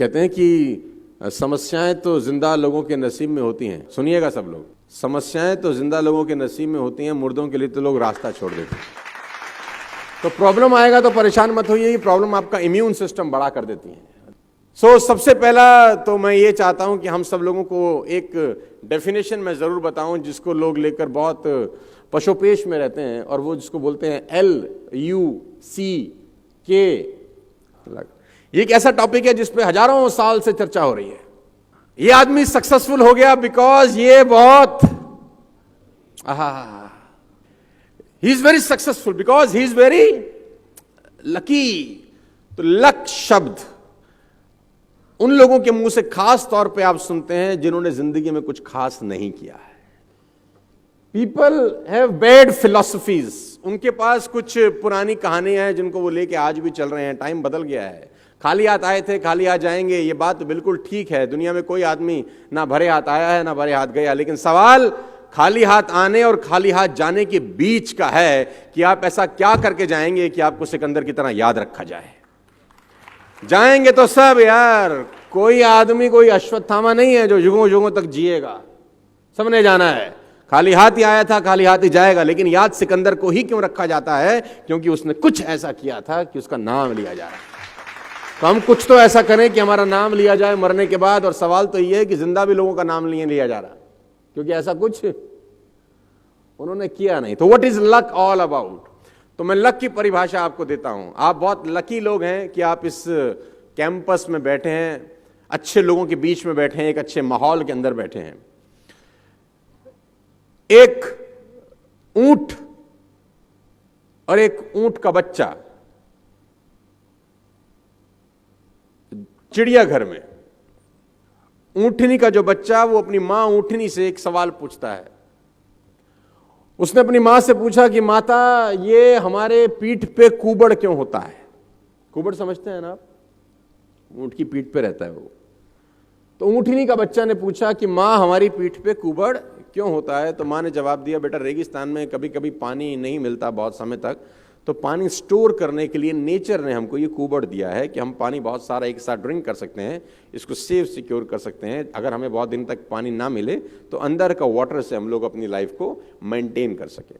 कहते हैं कि समस्याएं तो जिंदा लोगों के नसीब में होती हैं। सुनिएगा सब लोग, समस्याएं तो जिंदा लोगों के नसीब में होती हैं, मुर्दों के लिए तो लोग रास्ता छोड़ देते हैं। तो प्रॉब्लम आएगा तो परेशान मत होइए, ये प्रॉब्लम आपका इम्यून सिस्टम बड़ा कर देती है। सबसे पहला तो मैं ये चाहता हूं कि हम सब लोगों को एक डेफिनेशन मैं जरूर बताऊं जिसको लोग लेकर बहुत पशोपेश में रहते हैं, और वो जिसको बोलते हैं LUCK। ये एक ऐसा टॉपिक है जिस पे हजारों साल से चर्चा हो रही है। ये आदमी सक्सेसफुल हो गया बिकॉज ये बहुत he is very successful because he is very lucky. तो लक शब्द उन लोगों के मुंह से खास तौर पे आप सुनते हैं जिन्होंने जिंदगी में कुछ खास नहीं किया है। पीपल हैव बैड फिलॉसफीज, उनके पास कुछ पुरानी कहानियां हैं जिनको वो लेके आज भी चल रहे हैं। टाइम बदल गया है, खाली हाथ आए थे खाली हाथ जाएंगे, ये बात बिल्कुल ठीक है। दुनिया में कोई आदमी ना भरे हाथ आया है ना भरे हाथ गया, लेकिन सवाल खाली हाथ आने और खाली हाथ जाने के बीच का है कि आप ऐसा क्या करके जाएंगे कि आपको सिकंदर की तरह याद रखा जाए। जाएंगे तो सब यार, कोई आदमी कोई अश्वत्थामा नहीं है जो युगों युगों तक जिएगा। सबने जाना है, खाली हाथ ही आया था खाली हाथ ही जाएगा। लेकिन याद सिकंदर को ही क्यों रखा जाता है? क्योंकि उसने कुछ ऐसा किया था कि उसका नाम लिया जा रहा है। तो हम कुछ तो ऐसा करें कि हमारा नाम लिया जाए मरने के बाद। और सवाल तो यह है कि जिंदा भी लोगों का नाम नहीं लिया जा रहा, क्योंकि ऐसा कुछ उन्होंने किया नहीं। तो what is luck all about? तो मैं लक की परिभाषा आपको देता हूं। आप बहुत लकी लोग हैं कि आप इस कैंपस में बैठे हैं, अच्छे लोगों के बीच में बैठे हैं, एक अच्छे माहौल के अंदर बैठे हैं। एक ऊंट और एक ऊंट का बच्चा चिड़ियाघर में, ऊंटनी का जो बच्चा वो अपनी मां ऊंटनी से एक सवाल पूछता है। उसने अपनी मां से पूछा कि माता, ये हमारे पीठ पे कुबड़ क्यों होता है? कुबड़ समझते हैं ना आप? ऊंट की पीठ पे रहता है वो। तो ऊंटनी का बच्चा ने पूछा कि मां, हमारी पीठ पे कुबड़ क्यों होता है? तो मां ने जवाब दिया, बेटा रेगिस्तान में कभी कभी पानी नहीं मिलता बहुत समय तक, तो पानी स्टोर करने के लिए नेचर ने हमको ये कुबड़ दिया है कि हम पानी बहुत सारा एक साथ ड्रिंक कर सकते हैं, इसको सेव सिक्योर कर सकते हैं। अगर हमें बहुत दिन तक पानी ना मिले तो अंदर का वाटर से हम लोग अपनी लाइफ को मेंटेन कर सके।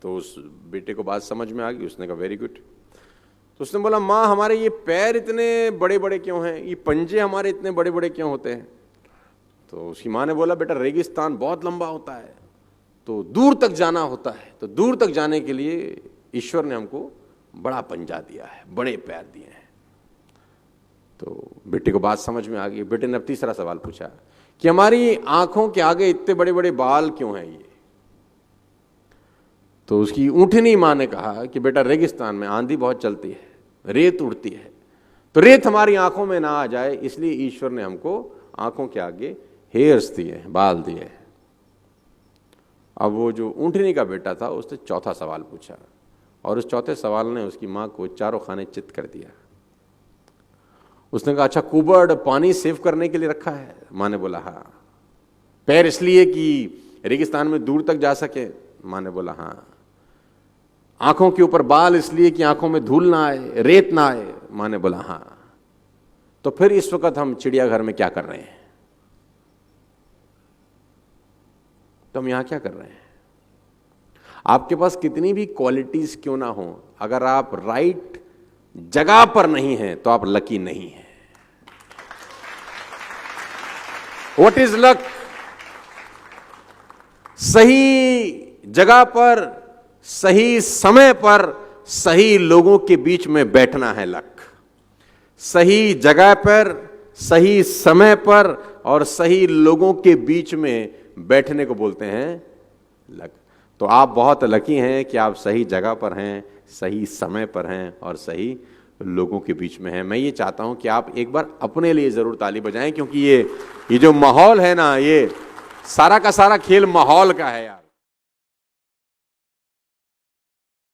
तो उस बेटे को बात समझ में आ गई, उसने कहा वेरी गुड। तो उसने बोला, माँ हमारे ये पैर इतने बड़े बड़े क्यों हैं, ये पंजे हमारे इतने बड़े बड़े क्यों होते हैं? तो उसकी माँ ने बोला, बेटा रेगिस्तान बहुत लंबा होता है तो दूर तक जाना होता है, तो दूर तक जाने के लिए ईश्वर ने हमको बड़ा पंजा दिया है, बड़े पैर दिए हैं। तो बेटे को बात समझ में आ गई। बेटे ने अब तीसरा सवाल पूछा कि हमारी आंखों के आगे इतने बड़े बड़े बाल क्यों हैं ये? तो उसकी ऊंटनी मां ने कहा कि बेटा रेगिस्तान में आंधी बहुत चलती है, रेत उड़ती है, तो रेत हमारी आंखों में ना आ जाए इसलिए ईश्वर ने हमको आंखों के आगे हेयर्स दिए, बाल दिए। अब वो जो ऊंटनी का बेटा था उसने चौथा सवाल पूछा, और उस चौथे सवाल ने उसकी मां को चारों खाने चित कर दिया। उसने कहा, अच्छा कुबड़ पानी सेव करने के लिए रखा है? मां ने बोला हाँ। पैर इसलिए कि रेगिस्तान में दूर तक जा सके? मां ने बोला हाँ। आंखों के ऊपर बाल इसलिए कि आंखों में धूल ना आए, रेत ना आए? मां ने बोला हाँ। तो फिर इस वक्त हम चिड़ियाघर में क्या कर रहे हैं? तो हम यहां क्या कर रहे हैं? आपके पास कितनी भी क्वालिटीज क्यों ना हो, अगर आप राइट जगह पर नहीं हैं तो आप लकी नहीं हैं। What is luck? सही जगह पर सही समय पर सही लोगों के बीच में बैठना है लक। सही जगह पर सही समय पर और सही लोगों के बीच में बैठने को बोलते हैं लक। तो आप बहुत लकी हैं कि आप सही जगह पर हैं, सही समय पर हैं और सही लोगों के बीच में हैं। मैं ये चाहता हूं कि आप एक बार अपने लिए जरूर ताली बजाएं, क्योंकि ये जो माहौल है ना, ये सारा का सारा खेल माहौल का है यार।